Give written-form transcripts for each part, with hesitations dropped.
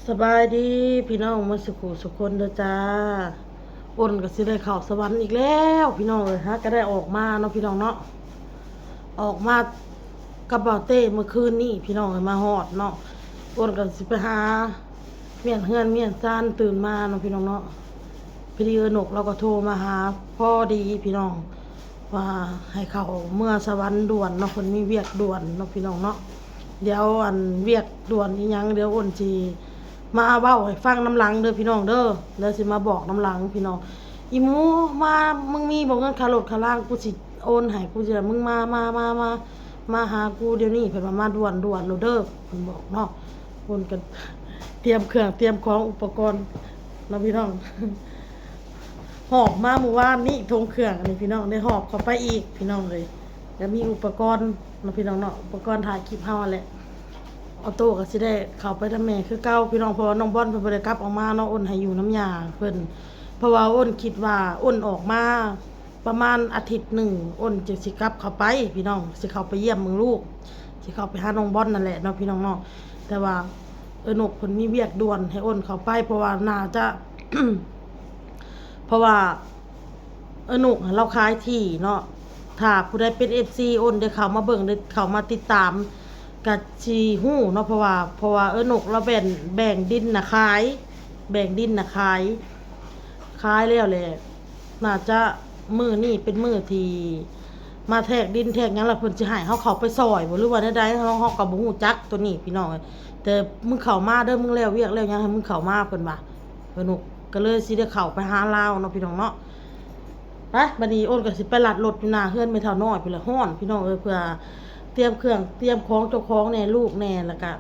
สบายดีพี่น้องมาสุขุสุคนเด้อจ้าอ้นก็สิได้เข้าสวรรค์อีกแล้วพี่น้องเลยฮะก็ได้ออกมาเนาะพี่น้องเนาะออกมากับเบาเต้เมื่อคืนนี้พี่น้องเลยมาฮอดเนาะอ้นก็สิไปหาเมียนเฮือนเมียนซานตื่นมาเนาะพี่น้องเนาะพี่ดีนกเราก็โทรมาหาพ่อดีพี่น้องว่าให้เข้าเมื่อสวรรค์ด่วนเนาะคนมีเวียกด่วนเนาะพี่น้องเนาะเดี๋ยวอันเวียกด่วนอีหยังเดี๋ยวอ้นสิมาเว้าให้ฟังน้ำหลังเด้อพี่น้องเด้อแล้วสิมาบอกน้ำหลังพี่น้องอีหมูมามึงมีบอกเงินค่ารถค่าล่างกูสิโอนให้กูสิมึงมาหากูเดี๋ยวนี้เพิ่นมาด่วนโลดเด้อเพิ่นบอกเนาะโอนกันเตรียมเครื่องเตรียมของอุปกรณ์เนาะพี่น้องหอบมาเมื่อวานนี้ทงเครื่องอันนี้พี่น้องได้หอบเข้าไปอีกพี่น้องเลยแล้วมีอุปกรณ์เนาะพี่น้องเนาะอุปกรณ์ถ่ายคลิปเฮาแหละออโต้ก็สิได้เข้าไปทำแม่คือเก่าพี่น้องเพราะว่าน้องบอลเพิ่นบ่ได้กลับออกมาเนาะอ้นให้อยู่น้ำยาเพิ่นเพราะว่าอ้นคิดว่าอ้นออกมาประมาณอาทิตย์หนึ่งอ้นจะสิกลับเข้าไปพี่น้องสิเข้าไปเยี่ยมมึงลูกสิเข้าไปหาน้องบอลนั่นแหละเนาะพี่น้องเนาะแต่ว่านกเพิ่นมีเวียกด่วนให้อ้นเข้าไปเพราะว่าน่าจะ เพราะว่าหนุกเราขายที่เนาะถ้าผู้ใดเป็น FC อ้นได้เข้ามาเบิ่งได้เข้ามาติดตามกับชีหู้เนาะเพราะว่าหนุกเราแบ่งดินนะขายแบ่งดินนะขายแล้วแหละน่าจะมื้อนี้เป็นมื้อที่มาแทกดินแทกหยังแล้วเพิ่นสิให้เฮาเข้าไปซอยบ่หรือว่าใดๆเฮาก็บ่ฮู้จักตัวนี้พี่น้องแต่มึงเข้ามาเด้อมึงแล้วเวียกแล้วหยังให้มึงเข้ามาเพิ่นว่าหนุกก็เลยสิได้เข้าไปหาลาวเนาะพี่น้องเนาะไปบัดนี้อ้นก็สิไปลัดรถอยู่หน้าเฮือนแม่เฒ่าน้อยพุ่นละฮ้อนพี่น้องเพื่อเตรียมเครื่องเตรียมของเจ้าของแน่ลูกแน่แล้วก็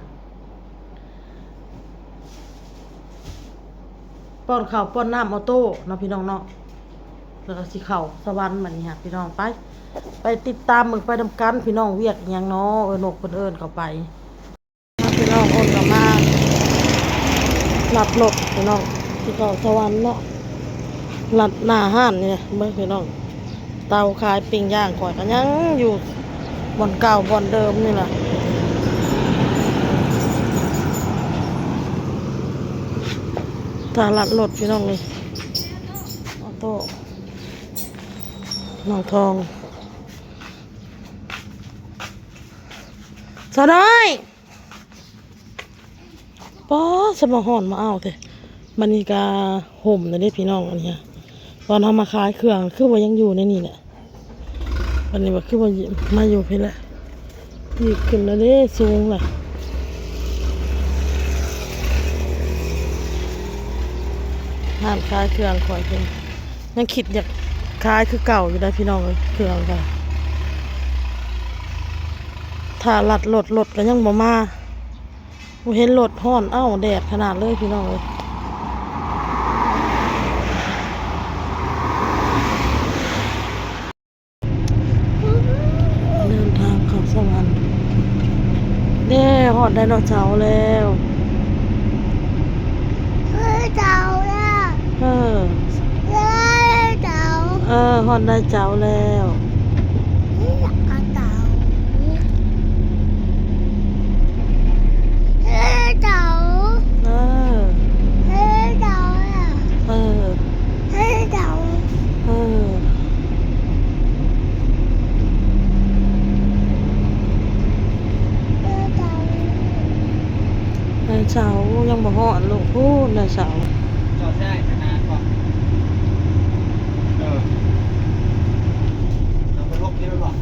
ป้อนข้าวป้อนน้ำออโต้เนาะพี่น้องเนาะแล้วก็สิเข้าสวรรค์บัดนี้ฮะพี่น้องไปติดตามมึงไปนำกันพี่น้องเวียกอิหยังเนาะนกเพิ่นเอิ้นเข้าไปพี่น้องอ้นก็มาลัดรถพี่น้องสิเข้าสวรรค์เนาะลัดหน้าห้านนี่เบิ่งพี่น้องเตาขายปิ้งย่างข่อยก็ยังอยู่บ่อนเก่าบ่อนเดิมนี่ล่ะถ้าลัดรถพี่น้องนี่ออโต้น้องทองสาวน้อยป้อสมห่อนมาเอาเถอะมันนี่กาห่มนะเด้พี่น้องอันนี้ตอนทำมาขายเครื่องคือว่ายังอยู่ในนี่แหละวันนี้ว่าคือว่ามาอยู่พี่แหละยืดขึ้นแล้วเด้สูงล่ะห้ามขายเครื่องคอยเพิ่นยังคิดอยากขายคือเก่าอยู่ได้พี่น้องเลยเครื่องค่ะถ้าลัดรถก็ยังบ่มาเห็นรถฮ้อนแดดขนาดเลยพี่น้องเลยเดินทางเข้าสวรรค์เด้ฮอดไดโนเสาร์แล้วเจ้าล่ะเออเจ้าฮอดได้เจ้าแล้วเจ้าเจ้าเออเจ้าล่ะเออเจ้าเออไดเสาร์ยังบ่ฮอดลูกพูดไดเสาร์จอดได้ขนาดก่อนเราไปลบที่ไปก่อน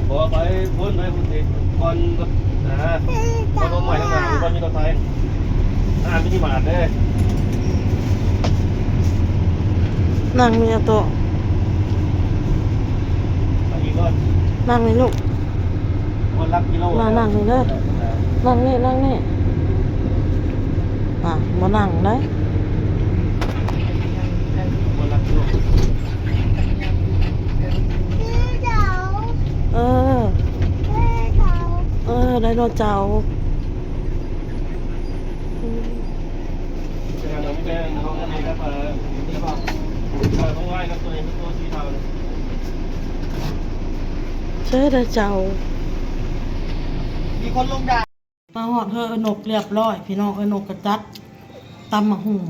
พอไปพ้นไปพ้นติดก่อนก่อนลงใหม่ทั้งหมดก่อนมีรถไฟมินิมาร์ทเด้นั่งมีโต๊ะไปอีกก่อนนั่งนี่ลูกคนรับกิโลนั่งนี่เด้อนั่งนี่มานั่งได้คนรับกิโลเจ้าเออไดโนเสาร์จะทำอะไรไม่เป็นเขาจะมีแบบนี่ป่ะต้องไหว้กับตัวเองตัวสีเทาเลยใช่ไดเสาร์มีคนลงด่ามาฮ อดเธออนกเรียบร้อยพี่น้องอนกกระจัดตำมะหุ่ง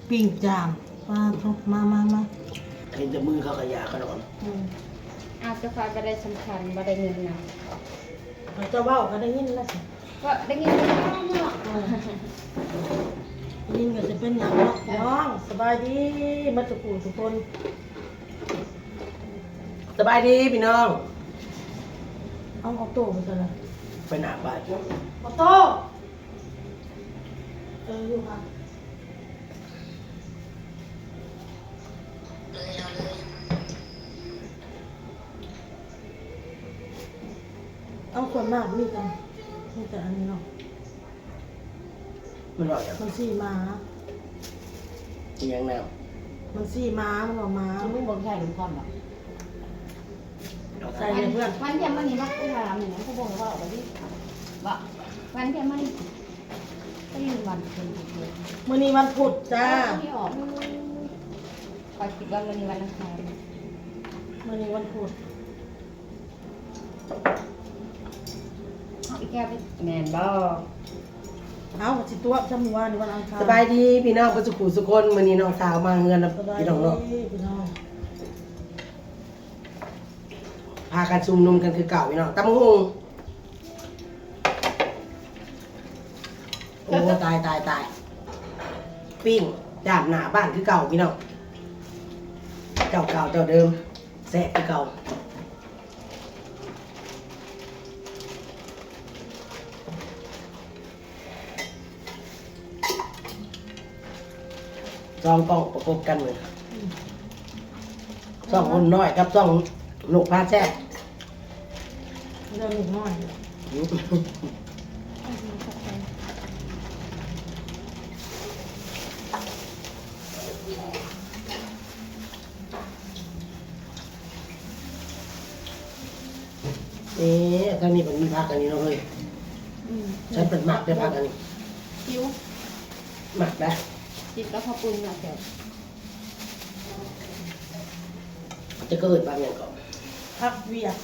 ปิ้งจางมาทุกมา เห็นจะมือเขาขยะขนม อาจจะฟังก็ได้สำคัญบ่ได้เงินนะ เขาจะเว้าก็ได้ยินแล้วสิ ก็ได้เงินไม่ได้เนาะ ยินก็จะเป็นอย่างเนาะพี่น้องสบายดีมาทุกผู้ทุกคน สบายดีพี่น้อง เอาโต้ไปกันเลย ไปหนาบ้าน เอาโต้อยู่ค่ะเอาส่วนมากมีกันมีแต่อันนี้เนาะ มันอร่อยอ่ะ มันสี่ม้า กินยังแนว มันสี่ม้ามันบอกม้า มึงบ่ใช่หรือก่อนบ่ ใส่เลยเพื่อน วันเที่ยงมื้อนี้บ่ไปถามนี่เขาบอกว่าเอาไปดิบ่วันเที่ยงมื้อนี้ก็ยืนวันเพิ่นเพิ่น มื้อนี้วันพุธจ้า ที่ออกคอยคิดว่ามื้อนี้วันอังคาร มื้อนี้วันพุธ เอาอีกแก้วไปแม่นบ่ เอาสิตัวจำวันวันอังคาร สบายดีพี่น้องประสุขุสุคนวันนี้น้องสาวมาเงินแล้ว สบาย พี่ ดี น้องเนาะ พี่น้อง พากันชุมนุมกันคือเก่าพี่น้องตำหงโอ้ตายปิ้งดาบหนาบ้านคือเก่าพี่น้องเก่าเจ้าเดิมแซ่บคือเก่าซองกล้องประกบกันเลยซองคนน้อยกับซองหนุกพาแซ่บ เรื่องหนึ่งน้อย ตอนนี้มันมีพักอันนี้เนาะเฮ้ยฉันเป็นหมักได้พักอันนี้ คิว หมักได้ จิตแล้วพอปรุงน่ะแซ่บ จะเกิดบางอย่างก่อน พักเวียด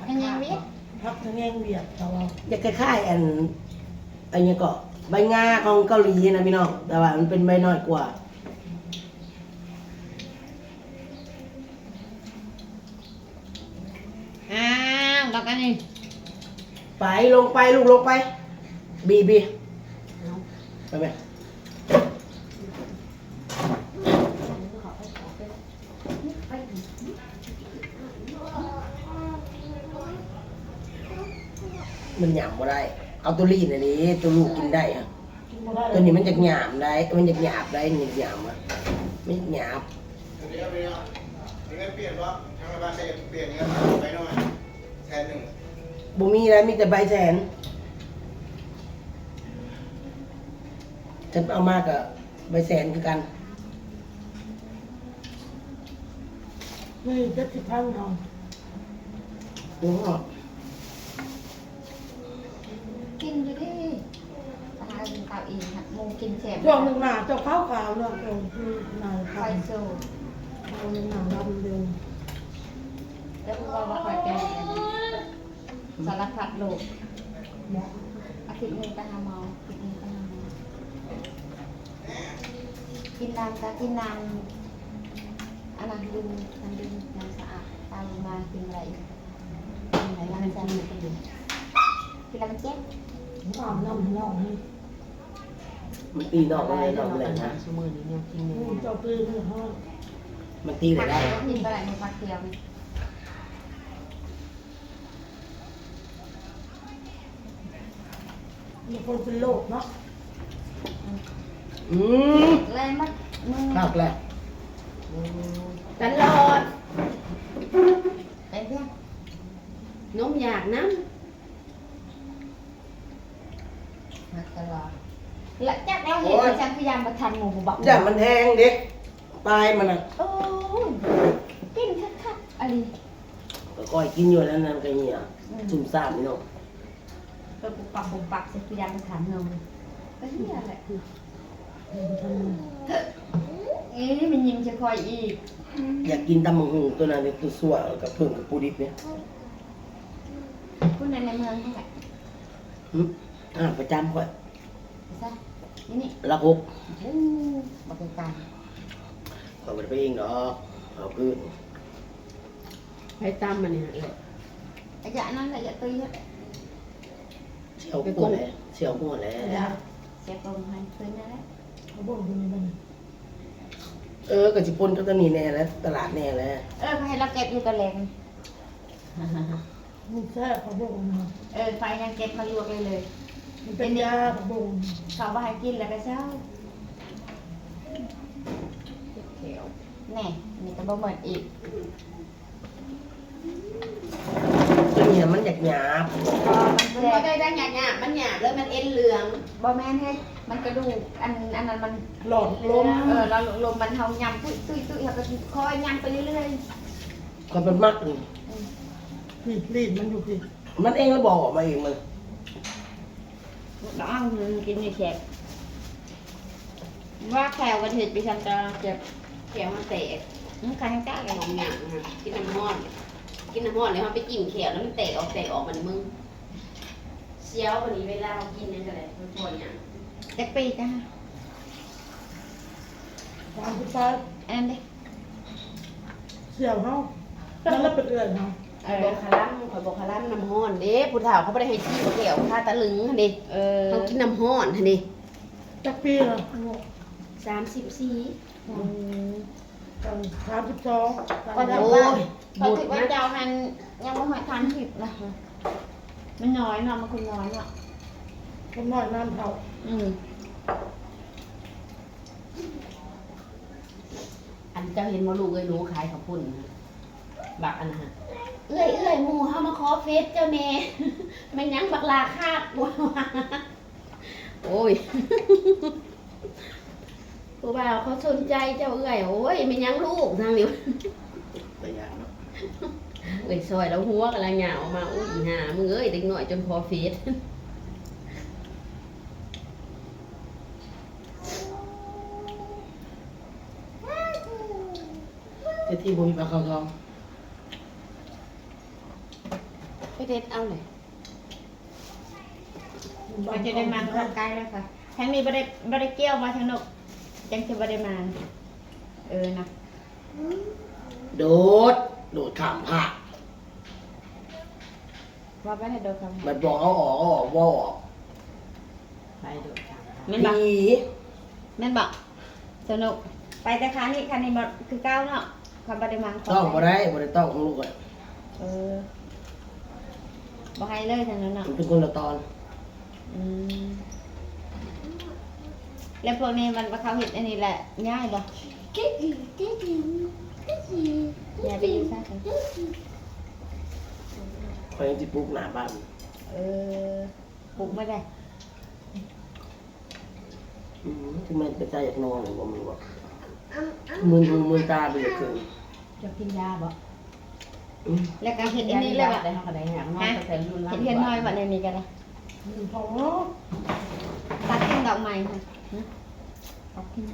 อันยังเวียด พักทั้งแง่งเวียดแต่ว่า จะคล้ายๆอันนี้ก็ใบงาของเกาหลีนะพี่น้องแต่ว่ามันเป็นใบน้อยกว่า แล้วกันนี่ ไปลงไปลูกลงไปบีไปไหมมันหยาบบ่ได้ เอาตัวลีนอันนี้ตัวลูกกินได้อะ กินบ่ได้ ตัวนี้มันจะหยาบได้ มันจะหยาบได้มันจะหยาบอะไม่หยาบ เดี๋ยวเปลี่ยนวะทางระบายใครจะเปลี่ยนเงี้ยไปหน่อยแทนหนึ่ง บ่มีแล้วมีแต่ใบแสนฉันเอามากกับใบแสนคือกัน นี่70,000เอา โอ้โห กินอยู่ดิตากินข้าวอีกหักมุงกินแซ่บ ช่วงหนึ่งหนาเจ้าขาวๆเนาะคือหนา ไฟ ขาว โซ่ เอาหนึ่งหนาดำเดิน แล้วพวกเราก็คอยแกงสารพัดโลกอาทิตย์หนึงไปหาหมออาทิตย์หนึงไปหาหมอกินน้ำก็กินน้ำอันนั้นดึงน้ำสะอาดตามมากินอะไรอีกกินอะไรน้ำแซ่บกินอะไรมันเจ็บ ตามน้ำน้องนี่ มันตีนอกมาเลยนอกมาเลยนะ เจ้าตื้อนี่ฮะ มันตีเล ผั ย ก ได้ เดียวกินไปไหนในผักเดียวนี่ มีคนเป็นโรคเนาะ อืม แรงมากมือ หักแหละ ตลอดไปเพื่อนนมอยากน้ำมาตลอดและจากเราเห็นอาจารย์พยายามประทันหมูบอก อย่ามันแทงเด็กปลายมันอ่ะ โอ้ยกินคักๆอะไร ก็ก้อยกินอยู่แล้วนั่นก็เหี้ยซุ่มซ่ามนี่เนาะ ก็ปุบปับเสร็จพยายามประทันนมก็เฮียแหละนี่มันยิ้มจะคอยอีก อยากกินตำบักหุ่งตัวนั้นเป็นตัวสั่วกับเพิ่มกับปูดิบเนี่ย พูดในเมืองเท่าไหร่ ประจำค่อย ซะนี่ รักหก บอกเป็นการ ข่อยบ่ได้ไปเองดอกเอาพื้น ให้ตามมันเนี่ยเลย ไอ้ยะนั่นแหละยะตีเนี่ย เสี่ยวหัวแหละเสี่ยวหัวแหละ เสียบลงให้คืนนั่นแหละ เขาบอกอยู่ในมัน ก็สิปนกับตัวนี้แน่แล้วตลาดแน่แล้ว เขาให้เราเก็บอยู่ตะแลง มันแซ่บเขาบอกมา ไฟยังเก็บมาลวกเลย มันเป็นยาเขาบอก เขาว่าให้กินแล้วก็เช้าเขียวแน่นี่ก็บ่เหมือนอีก ตัวนี้มันหยาบ มันก็ได้หยาบมันหยาบแล้วมันเอ็นเหลืองบ่แม่นให้มันกระดูกอันนั้นมัน หลอดลม เราลมมันเฮายำตุ้ยเขาก็คอยยำไปเรื่อย ๆความเป็นมักนี่ นี่รีดมันอยู่ที่ มันเองแล้วบอกออกมาเองมัน ๆน้องกินนี่แขกว่าแขวกระเถิดไปทำตาเจ็บ แขวมันแตก ใครให้กล้ากัน ของหยังฮะกินน้ำร้อนแล้วมันไปจิ้มแขวแล้วมันแตกออกมันมึงเชียววันนี้เวลาเรากินนั่นก็ได้ทุกคนอย่าง จักปีจ้ะ ความผู้ชาย อันนั้นดิ เสี่ยวเขานั่นแล้วเป็นเอื่อยเขา บอกคาร่ำข่อยบอกคาร่ำน้ำร้อนเด้ผู้เฒ่าเขาไม่ได้ให้จิ้มแขวค่าตะลึงหั่นเด้เขากินน้ำร้อนหั่นเด้ จักปีละ 34 32 ก็จะ โอ้ ว่าย พอถึงวันเจ้าหันยังไม่หอยทานผิดนะมันน้อยเนาะมันคนน้อยเนาะ คนน้อยน้ำเผา อันเจ้าเห็นว่าลูกเอ้ยรู้ขายข้าวปุ้นนะบักอันนะฮะเอ้ยหมู่เฮามาขอเฟซเจ้าแม่ มันยังบักลาคาดบ่ว่าโอ้ย ผู้บ่าวเขาสนใจเจ้าเอ้ยโอ้ยมันยังลูกทางนี้ ตัวอย่างเนาะ เอ้ยซอยแล้วหัวกำลังหยาวออกมาอุ้ยอีห่ามึงเอ้ยเด็กน้อยจนพอเฟซ ที่บ่มีปลาข้าวทอง ไปเด็ดเอาเลย มันจะได้มาทางไกลแล้วค่ะทางนี้บ่ได้เกี่ยวมาทางนกจังจะบ่ได้มานะ โดดข้ามผ้า ว่าไปให้ดูคำ มันบอกเอาออกว่าออก ไปโดดทาง แม่นบอก ผี แม่นบอกสนุกไปแต่คันนี้บ่คือเก้าเนาะคำบ่ได้มา ต้องบ่ได้ต้องของลูกอ่ะ บ่ให้เลยทางนั้นเนาะ มันเป็นคนละตอน แล้วพวกนี้มันเขาเห็ดอันนี้แหละง่ายบ่อย่าไปอยู่ซะ คอยยังสิปลูกหน้าบ้าน ปลูกไม่ได้ ที่มันเป็นใจอยากนอนหรือบ่มีบ่มือหูมือตาเบื่อเกิน จะกินยาบ่ แล้วก็เห็ดอันนี้เลย แบ แบบ บ ได้เท่ากันได้หางนอนแต่รุ่นละ เห็ดน้อยแบบนี้กันนะ เขา ตัดทิ้งดอกไม้ค่ะตัดทิ้ง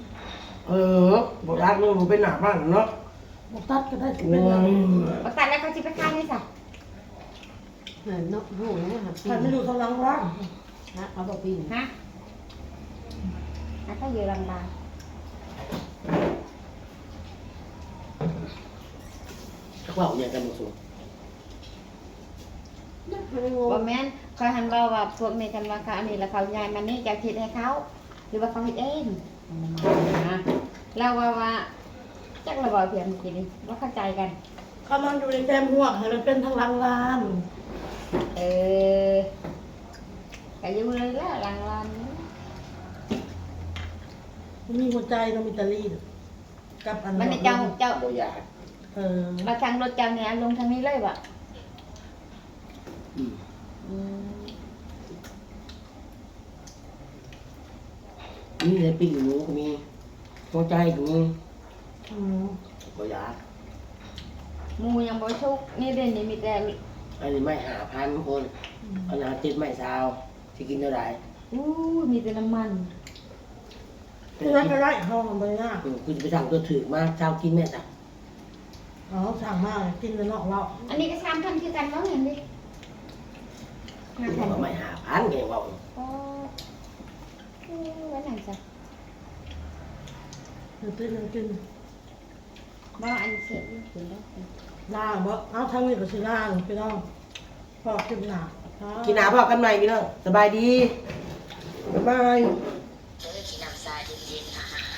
บ่รักมันบ่เป็นหน้าบ้านเนาะ บอกตัดก็ได้ โอ้ เป็นอะไร ย ประกันแล้วเขาจะไปขายให้สัก เหมือนนกหูนะครับ ใครไม่อยู่ทางหลังร้าน ฮะเขาบอกปี ฮะถ้าอยู่ลำบาก จักว่าอย่างกันบ่สู บ่แม่นคอยหันว่าว่าพวกนี้กันว่าเขาอันนี้แล้วเขาย้ายมานี่จะคิดให้เขาหรือว่าเขาเฮ็ดเองเราว่าจักระบอกเพียงกินว่าเข้าใจกัน เขามันอยู่ในแคมหัวให้มันเป็นทางหลังร้าน ก็อยู่เลยละหลังร้าน มันมีหัวใจเรามีตะลีดกับอัน มันเจ้า บ่อยาก มาทางรถเจ้าเนี่ยลงทางนี้เลยบ่ นี่เลยปิ้งหมูก็มีหัวใจก็มี บ่อยาก หมูยังบ่ชุกนี่เด่นนี่มีแต่ อันนี้ไม่5,000คนอันนั้นติดไม่ซาวสิกินเท่าไหร่ มีแต่น้ำมัน ที่ร้านก็ไล่ห้องไปหน้า กูจะไปสั่งตัวถือมาเช้ากินแม่จ้ะ อ๋อสั่งมากินในนอกเรา อันนี้ก็3,000คือกันบ่เห็นดิ กูเอาไม่5,000 านแกว่า อ๋อไว้ไหนจ้ะ เดี๋ยวเต้นกิน บ่อันเสียบอยู่กินแล้ว ล่างบ่เอาทั้งนี้ก็สิล่างพี่น้องพอกินหนา กินหนาพอกันใหม่พี่น้องสบายดีบ๊ายบาย เจอกินน้ำทรายเย็นๆ